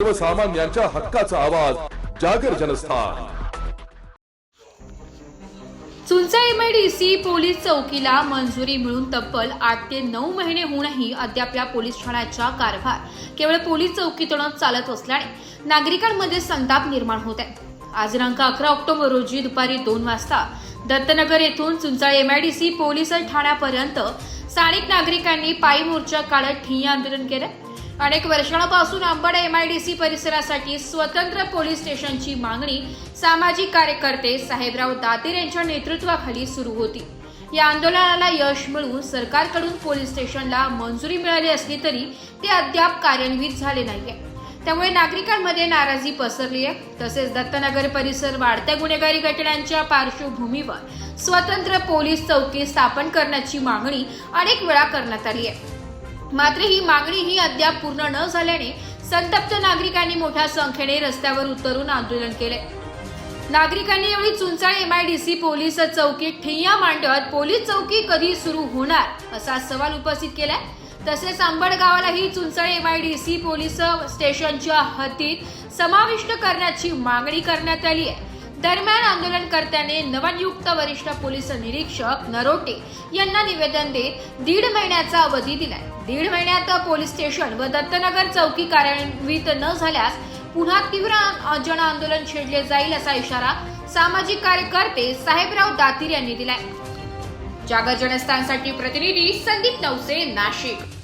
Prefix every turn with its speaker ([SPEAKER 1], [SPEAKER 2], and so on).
[SPEAKER 1] सर्वसामान्यांच्या हक्काचा आवाज जागर जनस्थान।
[SPEAKER 2] चुंचाळ एमआयडीसी पोलीस चौकीला मंजुरी मिळून तब्बल 8 ते 9 महिने होऊनही अद्याप या पोलीस ठाण्याचा कारभार केवळ पोलीस चौकीतूनच चालत असल्याने नागरिकांमध्ये संताप निर्माण होत आहे। आज दिनांक 11 ऑक्टोबर रोजी दुपारी 2 वाजता दत्तनगर येथून चुंचाळ एमआयडीसी पोलीस ठाण्यापर्यंत स्थानिक नागरिकांनी पायी मोर्चा काढत ठिय्या आंदोलन केले। अनेक वर्षांपासून अंबड एमआयडीसी परिसरासाठी स्वतंत्र पोलीस स्टेशनची मागणी सामाजिक कार्यकर्ते साहेबराव दातीर यांच्या नेतृत्वाखाली सुरू होती। या आंदोलनाला यश मिळून सरकारकडून पोलीस स्टेशनला मंजुरी मिळाली असली तरी ते अद्याप कार्यान्वित झाले नाहीये। त्यामुळे नागरिकांमध्ये नाराजी पसरली आहे। तसेच दत्तनगर परिसर वाढत्या गुन्हेगारी घटनांच्या पार्श्वभूमीवर स्वतंत्र पोलीस चौकी स्थापन करण्याची मागणी अनेक वेळा करण्यात आली आहे। मात्र ही मागणी अद्याप पूर्ण न झाल्याने संतप्त नागरिकांनी मोठ्या संख्येने रस्त्यावर उतरून आंदोलन केले। नागरिकांनी यावेळी चुंचाळ एमआयडीसी पोलीस चौकीत ठिय्या मांडत पोलीस चौकी कधी सुरू होणार असा सवाल उपस्थित केलाय। तसेच अंबड गावालाही चुंचाळ एमआयडीसी पोलीस स्टेशनच्या हद्दीत समाविष्ट करण्याची मागणी करण्यात आली आहे। दरम्यान आंदोलनकर्त्यांनी नवनियुक्त वरिष्ठ पोलीस निरीक्षक नरोटे यांना निवेदन देत 1.5 महिन्याचा अवधी दिलाय। 1.5 महिन्यात पोलीस स्टेशन व दत्तनगर चौकी कार्यान्वित न झाल्यास पुन्हा तीव्र जन आंदोलन छेडले जाईल असा इशारा सामाजिक कार्यकर्ते साहेबराव दातीर यांनी दिलाय। जागर जनस्थानसाठी प्रतिनिधी संदीप नवसे, नाशिक।